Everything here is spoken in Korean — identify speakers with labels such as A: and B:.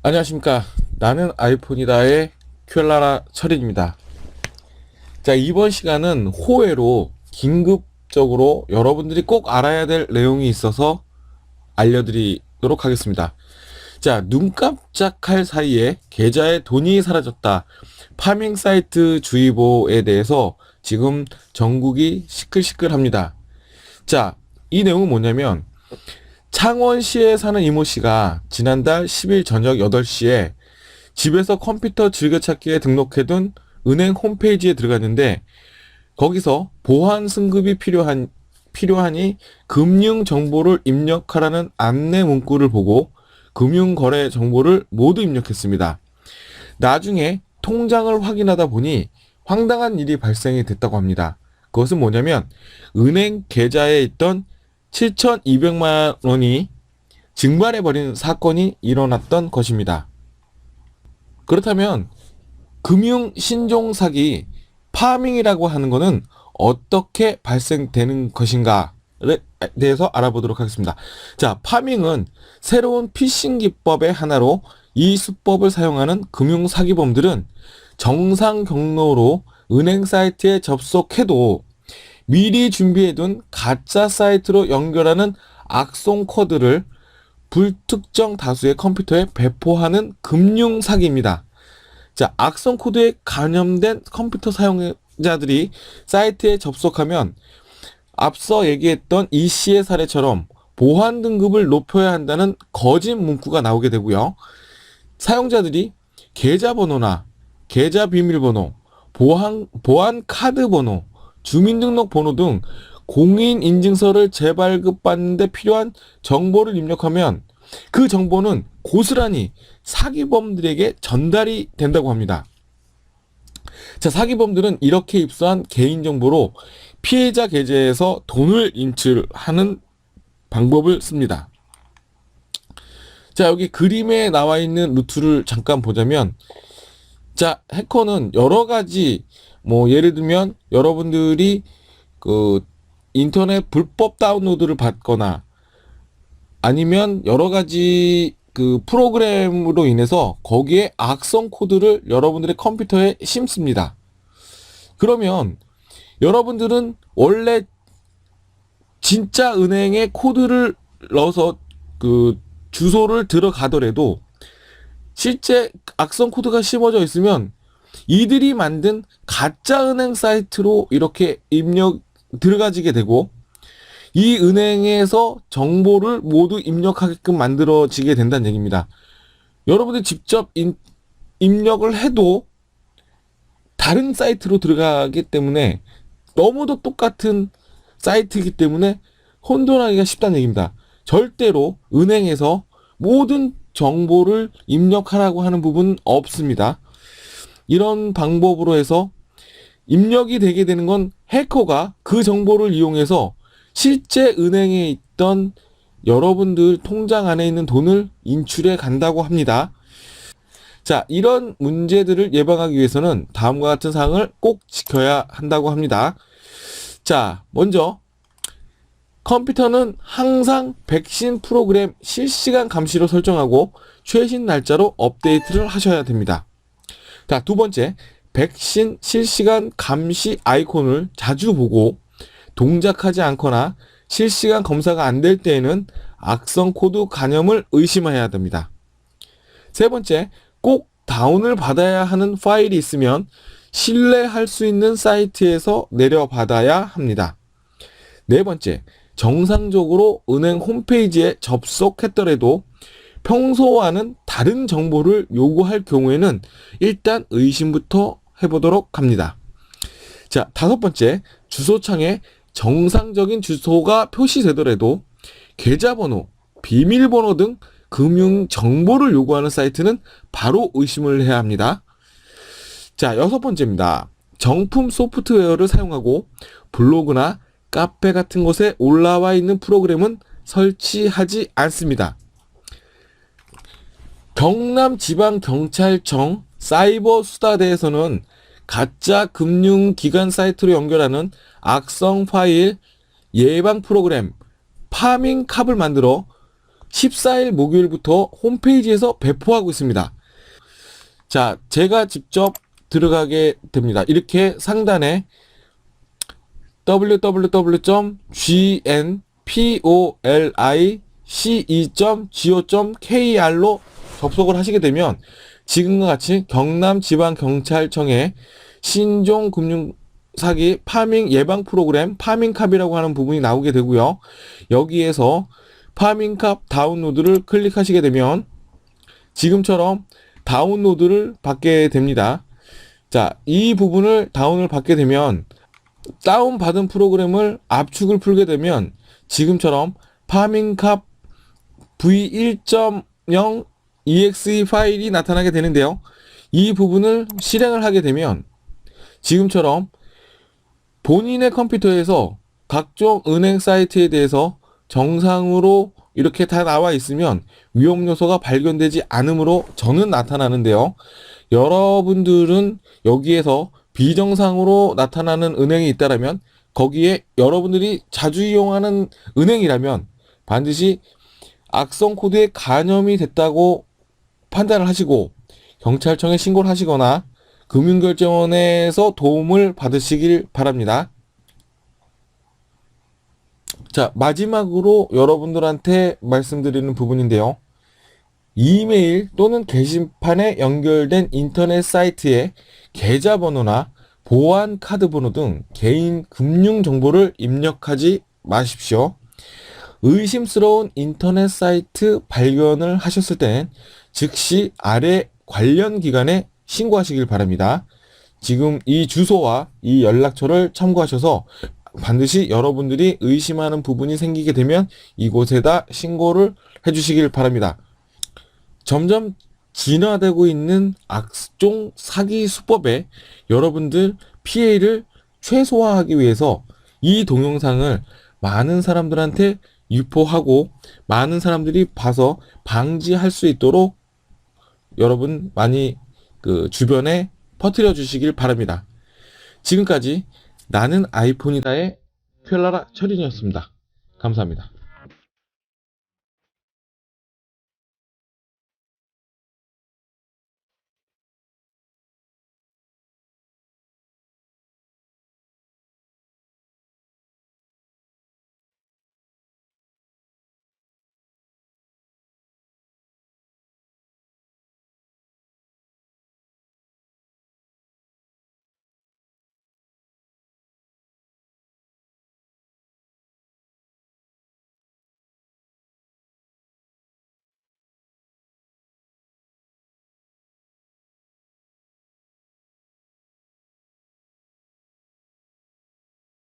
A: 안녕하십니까. 나는 아이폰이다의 큐엘라라 철인입니다. 자, 이번 시간은 호외로 긴급적으로 여러분들이 꼭 알아야 될 내용이 있어서 알려드리도록 하겠습니다. 자, 눈 깜짝할 사이에 계좌에 돈이 사라졌다. 파밍 사이트 주의보에 대해서 지금 전국이 시끌시끌합니다. 자, 이 내용은 뭐냐면 창원시에 사는 이모 씨가 지난달 10일 저녁 8시에 집에서 컴퓨터 즐겨찾기에 등록해둔 은행 홈페이지에 들어갔는데 거기서 보안 승급이 필요하니 금융 정보를 입력하라는 안내 문구를 보고 금융 거래 정보를 모두 입력했습니다. 나중에 통장을 확인하다 보니 황당한 일이 발생이 됐다고 합니다. 그것은 뭐냐면 은행 계좌에 있던 7,200만 원이 증발해버린 사건이 일어났던 것입니다. 그렇다면 금융 신종 사기 파밍이라고 하는 것은 어떻게 발생되는 것인가에 대해서 알아보도록 하겠습니다. 자, 파밍은 새로운 피싱 기법의 하나로 이 수법을 사용하는 금융 사기범들은 정상 경로로 은행 사이트에 접속해도 미리 준비해둔 가짜 사이트로 연결하는 악성 코드를 불특정 다수의 컴퓨터에 배포하는 금융 사기입니다. 자, 악성 코드에 감염된 컴퓨터 사용자들이 사이트에 접속하면 앞서 얘기했던 이 씨의 사례처럼 보안 등급을 높여야 한다는 거짓 문구가 나오게 되고요. 사용자들이 계좌번호나 계좌 비밀번호, 보안 카드 번호, 주민등록번호 등 공인인증서를 재발급받는 데 필요한 정보를 입력하면 그 정보는 고스란히 사기범들에게 전달이 된다고 합니다. 자, 사기범들은 이렇게 입수한 개인정보로 피해자 계좌에서 돈을 인출하는 방법을 씁니다. 자, 여기 그림에 나와 있는 루트를 잠깐 보자면, 자, 해커는 여러 가지, 예를 들면 여러분들이 인터넷 불법 다운로드를 받거나 아니면 여러 가지 프로그램으로 인해서 거기에 악성 코드를 여러분들의 컴퓨터에 심습니다. 그러면 여러분들은 원래 진짜 은행에 코드를 넣어서 주소를 들어가더라도 실제 악성 코드가 심어져 있으면 이들이 만든 가짜 은행 사이트로 이렇게 들어가지게 되고 이 은행에서 정보를 모두 입력하게끔 만들어지게 된다는 얘기입니다. 여러분들 직접 입력을 해도 다른 사이트로 들어가기 때문에 너무도 똑같은 사이트이기 때문에 혼돈하기가 쉽다는 얘기입니다. 절대로 은행에서 모든 정보를 입력하라고 하는 부분은 없습니다. 이런 방법으로 해서 입력이 되게 되는 건 해커가 그 정보를 이용해서 실제 은행에 있던 여러분들 통장 안에 있는 돈을 인출해 간다고 합니다. 자, 이런 문제들을 예방하기 위해서는 다음과 같은 사항을 꼭 지켜야 한다고 합니다. 자, 먼저 컴퓨터는 항상 백신 프로그램 실시간 감시로 설정하고 최신 날짜로 업데이트를 하셔야 됩니다. 자, 두 번째, 백신 실시간 감시 아이콘을 자주 보고 동작하지 않거나 실시간 검사가 안 될 때에는 악성 코드 감염을 의심해야 됩니다. 세 번째, 꼭 다운을 받아야 하는 파일이 있으면 신뢰할 수 있는 사이트에서 내려받아야 합니다. 네 번째, 정상적으로 은행 홈페이지에 접속했더라도 평소와는 다른 정보를 요구할 경우에는 일단 의심부터 해보도록 합니다. 자, 다섯 번째, 주소창에 정상적인 주소가 표시되더라도 계좌번호, 비밀번호 등 금융 정보를 요구하는 사이트는 바로 의심을 해야 합니다. 자, 여섯 번째입니다. 정품 소프트웨어를 사용하고 블로그나 카페 같은 곳에 올라와 있는 프로그램은 설치하지 않습니다. 경남지방경찰청 사이버수사대에서는 가짜 금융기관 사이트로 연결하는 악성 파일 예방 프로그램 파밍캅을 만들어 14일 목요일부터 홈페이지에서 배포하고 있습니다. 자, 제가 직접 들어가게 됩니다. 이렇게 상단에 www.gnpolice.go.kr로 접속을 하시게 되면 지금과 같이 경남지방경찰청의 신종금융사기 파밍 예방 프로그램 파밍캅이라고 하는 부분이 나오게 되고요. 여기에서 파밍캅 다운로드를 클릭하시게 되면 지금처럼 다운로드를 받게 됩니다. 자, 이 부분을 다운을 받게 되면 다운받은 프로그램을 압축을 풀게 되면 지금처럼 파밍캅 v1.0 exe 파일이 나타나게 되는데요. 이 부분을 실행을 하게 되면 지금처럼 본인의 컴퓨터에서 각종 은행 사이트에 대해서 정상으로 이렇게 다 나와 있으면 위험 요소가 발견되지 않으므로 저는 나타나는데요. 여러분들은 여기에서 비정상으로 나타나는 은행이 있다라면 거기에 여러분들이 자주 이용하는 은행이라면 반드시 악성 코드에 감염이 됐다고 판단을 하시고 경찰청에 신고를 하시거나 금융결제원에서 도움을 받으시길 바랍니다. 자, 마지막으로 여러분들한테 말씀드리는 부분인데요. 이메일 또는 게시판에 연결된 인터넷 사이트에 계좌번호나 보안 카드 번호 등 개인 금융 정보를 입력하지 마십시오. 의심스러운 인터넷 사이트 발견을 하셨을 땐 즉시 아래 관련 기관에 신고하시길 바랍니다. 지금 이 주소와 이 연락처를 참고하셔서 반드시 여러분들이 의심하는 부분이 생기게 되면 이곳에다 신고를 해주시길 바랍니다. 점점 진화되고 있는 악종 사기 수법에 여러분들 피해를 최소화하기 위해서 이 동영상을 많은 사람들한테 유포하고 많은 사람들이 봐서 방지할 수 있도록 여러분 많이 주변에 퍼뜨려 주시길 바랍니다. 지금까지 나는 아이폰이다의 퀼라라 철인이었습니다. 감사합니다.